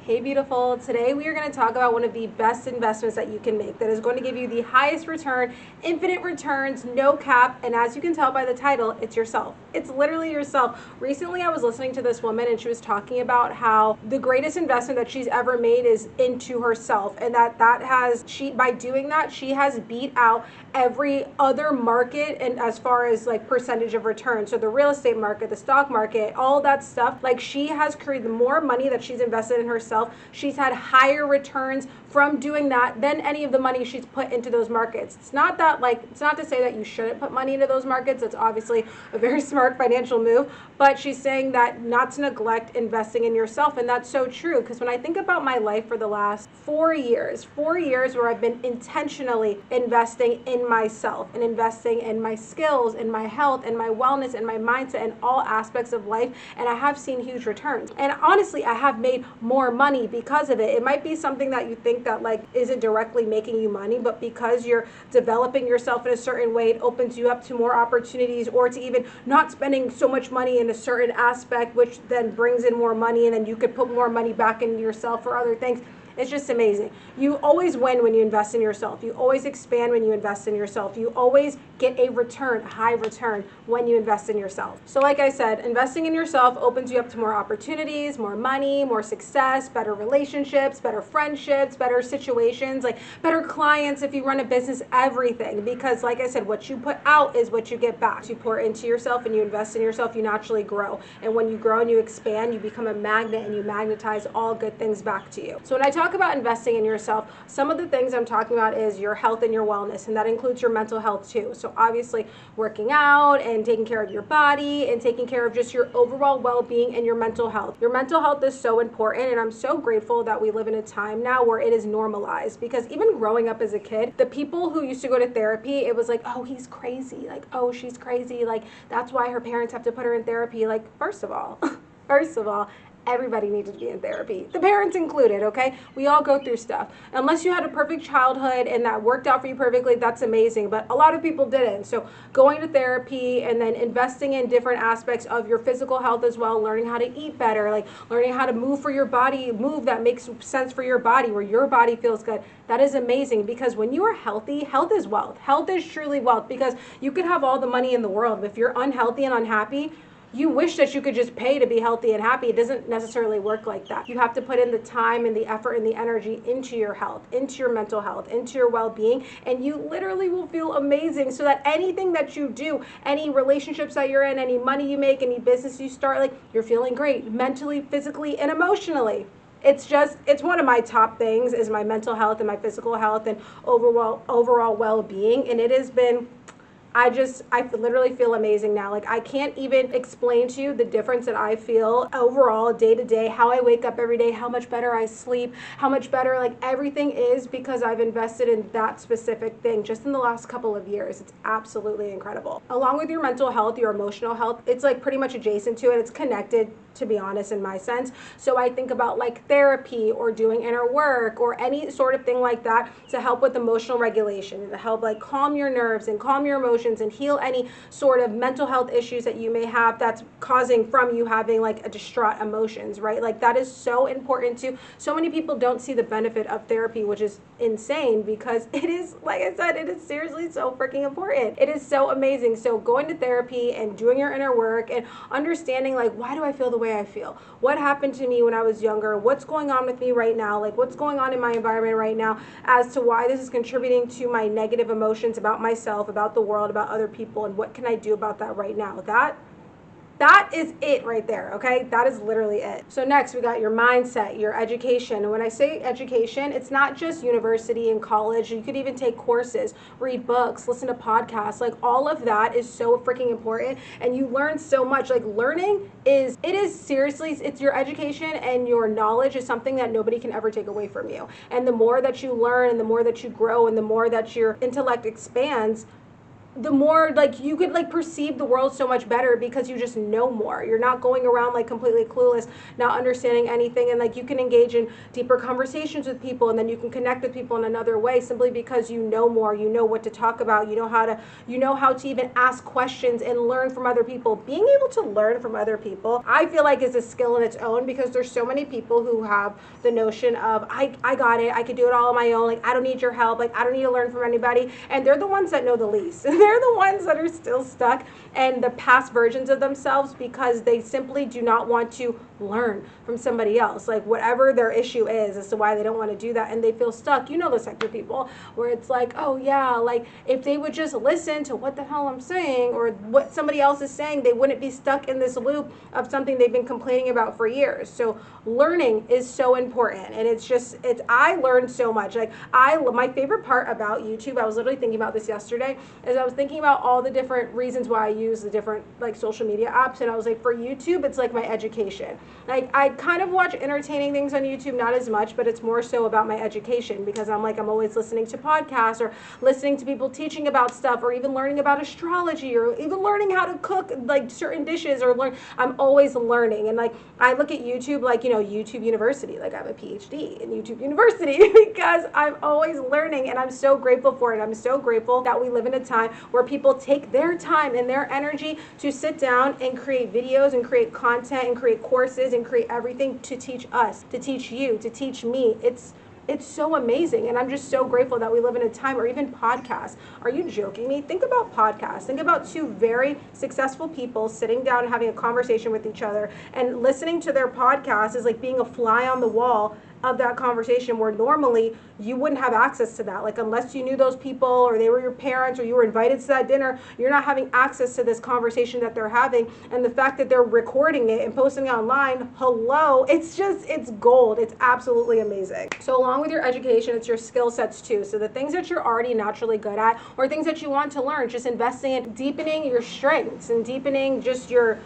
Hey beautiful, today we are going to talk about one of the best investments that you can make that is going to give you the highest return, infinite returns, no cap, and as you can tell by the title, it's yourself. It's literally yourself. Recently I was listening to this woman and she was talking about how the greatest investment that she's ever made is into herself, and by doing that she has beat out every other market, and as far as like percentage of return, so the real estate market, the stock market, all that stuff, like she has created more money that she's invested in herself. She's had higher returns from doing that than any of the money she's put into those markets. It's not to say that you shouldn't put money into those markets. It's obviously a very smart financial move, but she's saying that not to neglect investing in yourself. And that's so true, because when I think about my life for the last 4 years where I've been intentionally investing in myself and investing in my skills, in my health, and my wellness, and my mindset, and all aspects of life, and I have seen huge returns. And honestly, I have made more money because of it. It might be something that you think that like isn't directly making you money, but because you're developing yourself in a certain way, it opens you up to more opportunities, or to even not spending so much money in a certain aspect, which then brings in more money, and then you could put more money back into yourself for other things. It's just amazing. You always win when you invest in yourself. You always expand when you invest in yourself. You always get a return, a high return, when you invest in yourself. So like I said, investing in yourself opens you up to more opportunities, more money, more success, better relationships, better friendships, better situations, like better clients if you run a business, everything. Because like I said, what you put out is what you get back. You pour into yourself and you invest in yourself, you naturally grow. And when you grow and you expand, you become a magnet and you magnetize all good things back to you. So when I talk about investing in yourself, some of the things I'm talking about is your health and your wellness, and that includes your mental health too. So obviously working out and taking care of your body and taking care of just your overall well-being and your mental health. Your mental health is so important, and I'm so grateful that we live in a time now where it is normalized, because even growing up as a kid, the people who used to go to therapy, it was like, oh, he's crazy, like, oh, she's crazy, like that's why her parents have to put her in therapy. Like, first of all, everybody needed to be in therapy, the parents included, okay? We all go through stuff. Unless you had a perfect childhood and that worked out for you perfectly, that's amazing, but a lot of people didn't. So going to therapy and then investing in different aspects of your physical health as well, learning how to eat better, like learning how to move for your body, move that makes sense for your body, where your body feels good, that is amazing. Because when you are healthy, health is wealth. Health is truly wealth, because you could have all the money in the world, but if you're unhealthy and unhappy, you wish that you could just pay to be healthy and happy. It doesn't necessarily work like that. You have to put in the time and the effort and the energy into your health, into your mental health, into your well-being, and you literally will feel amazing, so that anything that you do, any relationships that you're in, any money you make, any business you start, like you're feeling great mentally, physically, and emotionally. It's one of my top things is my mental health and my physical health and overall well-being, and it has been, I literally feel amazing now. Like I can't even explain to you the difference that I feel overall day to day, how I wake up every day, how much better I sleep, how much better like everything is, because I've invested in that specific thing just in the last couple of years. It's absolutely incredible. Along with your mental health, your emotional health, it's like pretty much adjacent to it. It's connected, to be honest, in my sense. So I think about like therapy or doing inner work or any sort of thing like that to help with emotional regulation, to help like calm your nerves and calm your emotions and heal any sort of mental health issues that you may have that's causing from you having like a distraught emotions, right? Like that is so important too. So many people don't see the benefit of therapy, which is insane, because it is, like I said, it is seriously so freaking important. It is so amazing. So going to therapy and doing your inner work and understanding like, why do I feel the way I feel? What happened to me when I was younger? What's going on with me right now? Like what's going on in my environment right now as to why this is contributing to my negative emotions about myself, about the world, about other people, and what can I do about that right now? That is it right there, okay? That is literally it. So next, we got your mindset, your education. And when I say education, it's not just university and college. You could even take courses, read books, listen to podcasts. Like all of that is so freaking important. And you learn so much. Like learning it's your education, and your knowledge is something that nobody can ever take away from you. And the more that you learn and the more that you grow and the more that your intellect expands, the more like you could like perceive the world so much better because you just know more. You're not going around like completely clueless, not understanding anything, and like you can engage in deeper conversations with people, and then you can connect with people in another way simply because you know more. You know what to talk about. You know how to even ask questions and learn from other people. Being able to learn from other people, I feel like is a skill in its own, because there's so many people who have the notion of I got it, I could do it all on my own, like I don't need your help, like I don't need to learn from anybody, and they're the ones that know the least. They're the ones that are still stuck in the past versions of themselves because they simply do not want to learn from somebody else, like whatever their issue is as to why they don't want to do that, and they feel stuck. You know those type of people where it's like, oh yeah, like if they would just listen to what the hell I'm saying or what somebody else is saying, they wouldn't be stuck in this loop of something they've been complaining about for years. So learning is so important, and I learned so much. Like my favorite part about YouTube, I was literally thinking about this yesterday, is I was thinking about all the different reasons why I use the different like social media apps, and I was like, for YouTube it's like my education. Like I kind of watch entertaining things on YouTube, not as much, but it's more so about my education, because I'm always listening to podcasts or listening to people teaching about stuff, or even learning about astrology, or even learning how to cook like certain dishes, or I'm always learning. And like I look at YouTube like, YouTube University, like I have a PhD in YouTube University because I'm always learning, and I'm so grateful for it. I'm so grateful that we live in a time where people take their time and their energy to sit down and create videos and create content and create courses and create everything to teach us, to teach you, to teach me. It's so amazing, and I'm just so grateful that we live in a time, or even podcasts. Are you joking me? Think about podcasts. Think about two very successful people sitting down and having a conversation with each other, and listening to their podcast is like being a fly on the wall of that conversation, where normally you wouldn't have access to that. Like unless you knew those people, or they were your parents, or you were invited to that dinner, you're not having access to this conversation that they're having. And the fact that they're recording it and posting it online, hello, it's gold. It's absolutely amazing. So along with your education, it's your skill sets too. So the things that you're already naturally good at, or things that you want to learn, just investing in deepening your strengths and deepening just your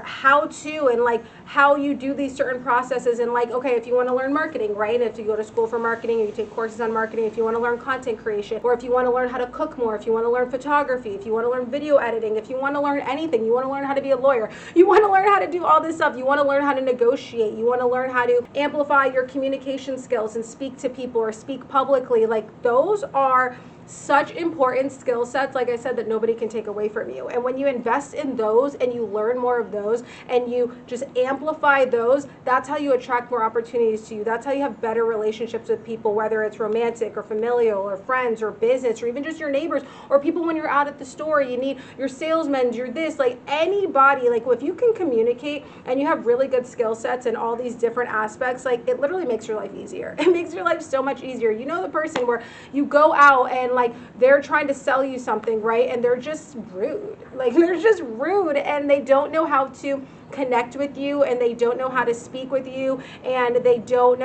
how to, and like how you do these certain processes. And like, okay, if you want to learn marketing, right? If you go to school for marketing, or you take courses on marketing, if you want to learn content creation, or if you want to learn how to cook more, if you want to learn photography, if you want to learn video editing, if you want to learn anything, you want to learn how to be a lawyer, you want to learn how to do all this stuff, you want to learn how to negotiate, you want to learn how to amplify your communication skills and speak to people or speak publicly, like those are such important skill sets, like I said, that nobody can take away from you. And when you invest in those and you learn more of those and you just amplify those, that's how you attract more opportunities to you. That's how you have better relationships with people, whether it's romantic or familial or friends or business, or even just your neighbors, or people when you're out at the store, you need your salesmen, you're this, like anybody. Like if you can communicate and you have really good skill sets in all these different aspects, like it literally makes your life easier. It makes your life so much easier. You know, the person where you go out and like they're trying to sell you something, right? And they're just rude. Like they're just rude, and they don't know how to connect with you, and they don't know how to speak with you, and they don't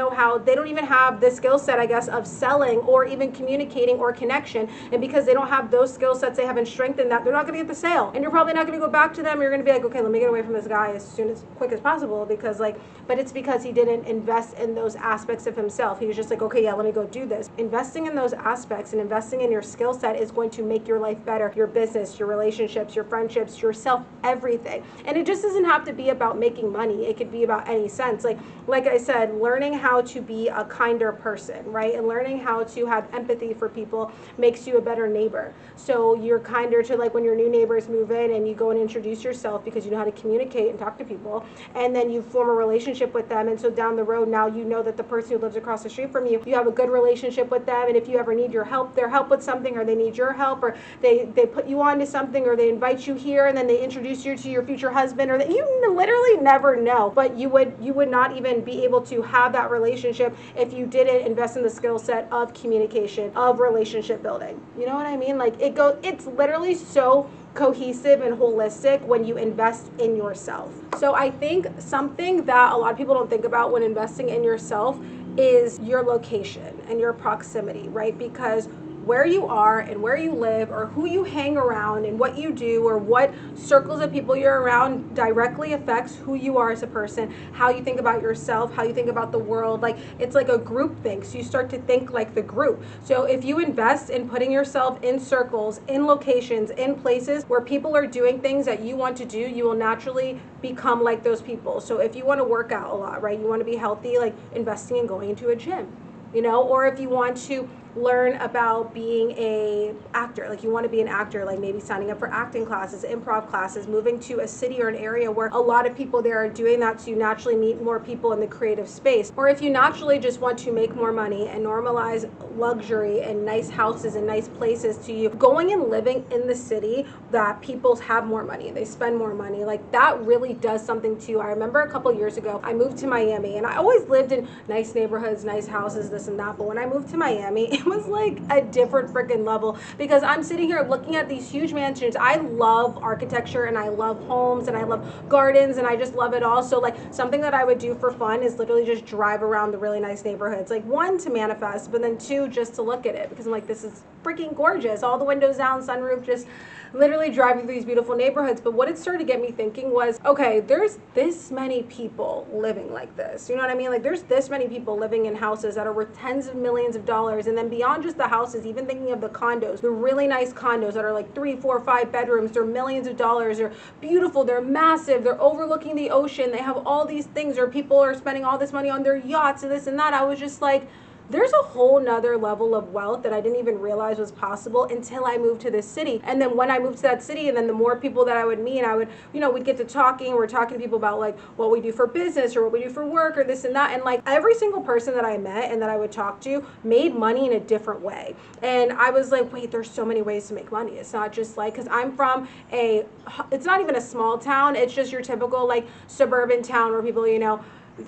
even have the skill set, I guess, of selling or even communicating or connection. And because they don't have those skill sets, they haven't strengthened that, they're not going to get the sale, and you're probably not going to go back to them. You're going to be like, okay, let me get away from this guy as quick as possible, because but it's because he didn't invest in those aspects of himself. He was just like, okay, yeah, let me go do this. Investing in those aspects and investing in your skill set is going to make your life better, your business, your relationships, your friendships, yourself, everything. And it just doesn't have to be about making money. It could be about any sense. Like I said, learning how to be a kinder person, right? And learning how to have empathy for people makes you a better neighbor. So you're kinder to, like, when your new neighbors move in and you go and introduce yourself because you know how to communicate and talk to people, and then you form a relationship with them. And so down the road, now you know that the person who lives across the street from you, you have a good relationship with them. And if you ever need their help with something, or they need your help, or they put you on to something, or they invite you here and then they introduce you to your future husband, or that you literally never know. But you would not even be able to have that relationship if you didn't invest in the skill set of communication, of relationship building. You know what I mean? Like it's literally so cohesive and holistic when you invest in yourself. So I think something that a lot of people don't think about when investing in yourself is your location and your proximity, right? Because where you are and where you live, or who you hang around and what you do, or what circles of people you're around directly affects who you are as a person, how you think about yourself, how you think about the world. Like, it's like a group thing. So you start to think like the group. So if you invest in putting yourself in circles, in locations, in places where people are doing things that you want to do, you will naturally become like those people. So if you want to work out a lot, right? You want to be healthy, like investing in going into a gym, or if you want to learn about being a actor, like you want to be an actor, like maybe signing up for acting classes, improv classes, moving to a city or an area where a lot of people there are doing that, so you naturally meet more people in the creative space. Or if you naturally just want to make more money and normalize luxury and nice houses and nice places to you, going and living in the city that people have more money, they spend more money, like that really does something to you. I remember a couple years ago I moved to Miami, and I always lived in nice neighborhoods, nice houses, this and that, but when I moved to Miami, it was like a different freaking level, because I'm sitting here looking at these huge mansions. I love architecture and I love homes and I love gardens and I just love it all. So like something that I would do for fun is literally just drive around the really nice neighborhoods, like one, to manifest, but then two, just to look at it, because I'm like, this is freaking gorgeous, all the windows down, sunroof, just literally driving through these beautiful neighborhoods. But what it started to get me thinking was, okay, there's this many people living like this, you know what I mean? Like there's this many people living in houses that are worth tens of millions of dollars, and then beyond just the houses, even thinking of the condos, the really nice condos that are like 3, 4, 5 bedrooms, they're millions of dollars, they're beautiful, they're massive, they're overlooking the ocean, they have all these things, or people are spending all this money on their yachts and this and that. I was just like, there's a whole nother level of wealth that I didn't even realize was possible until I moved to this city. And then when I moved to that city, and then the more people that I would meet, I would, we'd get to talking, we're talking to people about like what we do for business or what we do for work or this and that. And like every single person that I met and that I would talk to made money in a different way. And I was like, wait, there's so many ways to make money. It's not just like, because I'm from it's not even a small town. It's just your typical like suburban town where people,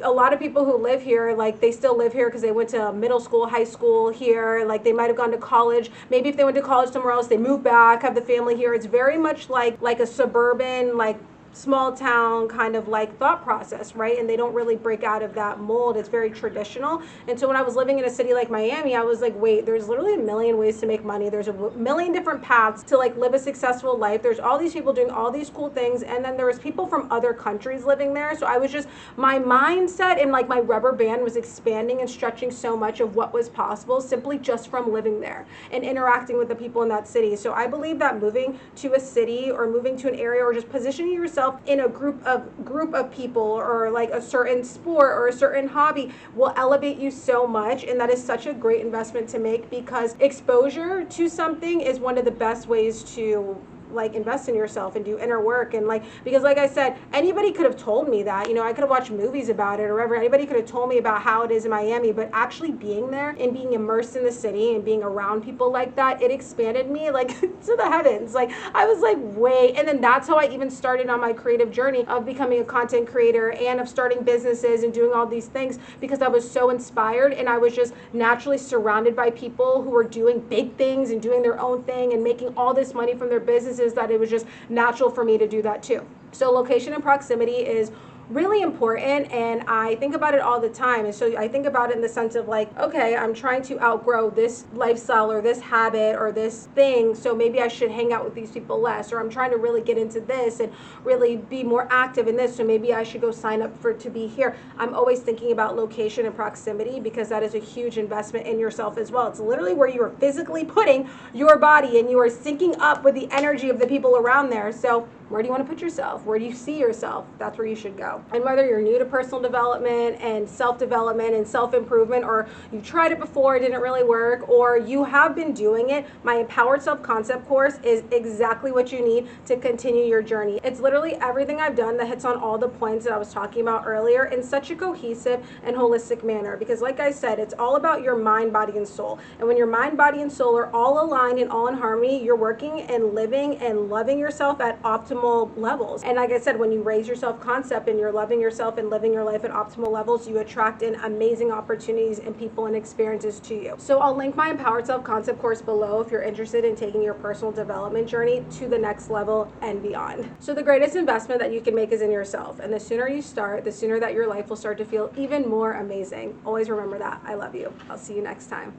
a lot of people who live here, like they still live here because they went to middle school, high school here, like they might have gone to college. Maybe if they went to college somewhere else, they moved back, have the family here. It's very much like a suburban, like small town kind of like thought process, right? And they don't really break out of that mold. It's very traditional. And so when I was living in a city like Miami, I was like, wait, there's literally a million ways to make money. There's a million different paths to like live a successful life. There's all these people doing all these cool things. And then there was people from other countries living there. So I was just, my mindset and like my rubber band was expanding and stretching so much of what was possible simply just from living there and interacting with the people in that city. So I believe that moving to a city or moving to an area or just positioning yourself in a group of people or like a certain sport or a certain hobby will elevate you so much, and that is such a great investment to make, because exposure to something is one of the best ways to like invest in yourself and do inner work. And like, because like I said, anybody could have told me that, I could have watched movies about it or whatever, anybody could have told me about how it is in Miami, but actually being there and being immersed in the city and being around people like that, it expanded me like to the heavens. Like I was like, wait. And then that's how I even started on my creative journey of becoming a content creator and of starting businesses and doing all these things, because I was so inspired and I was just naturally surrounded by people who were doing big things and doing their own thing and making all this money from their businesses, that it was just natural for me to do that too. So location and proximity is really important, and I think about it all the time. And so I think about it in the sense of like, okay, I'm trying to outgrow this lifestyle or this habit or this thing, so maybe I should hang out with these people less, or I'm trying to really get into this and really be more active in this, so maybe I should go sign up to be here. I'm always thinking about location and proximity, because that is a huge investment in yourself as well. It's literally where you are physically putting your body and you are syncing up with the energy of the people around there. So where do you want to put yourself? Where do you see yourself? That's where you should go. And whether you're new to personal development and self-development and self-improvement, or you've tried it before, it didn't really work, or you have been doing it, my Empowered Self-Concept course is exactly what you need to continue your journey. It's literally everything I've done that hits on all the points that I was talking about earlier in such a cohesive and holistic manner. Because like I said, it's all about your mind, body, and soul. And when your mind, body, and soul are all aligned and all in harmony, you're working and living and loving yourself at optimal levels. And like I said, when you raise your self-concept and you're loving yourself and living your life at optimal levels, you attract in amazing opportunities and people and experiences to you. So I'll link my Empowered Self-Concept course below if you're interested in taking your personal development journey to the next level and beyond. So the greatest investment that you can make is in yourself. And the sooner you start, the sooner that your life will start to feel even more amazing. Always remember that. I love you. I'll see you next time.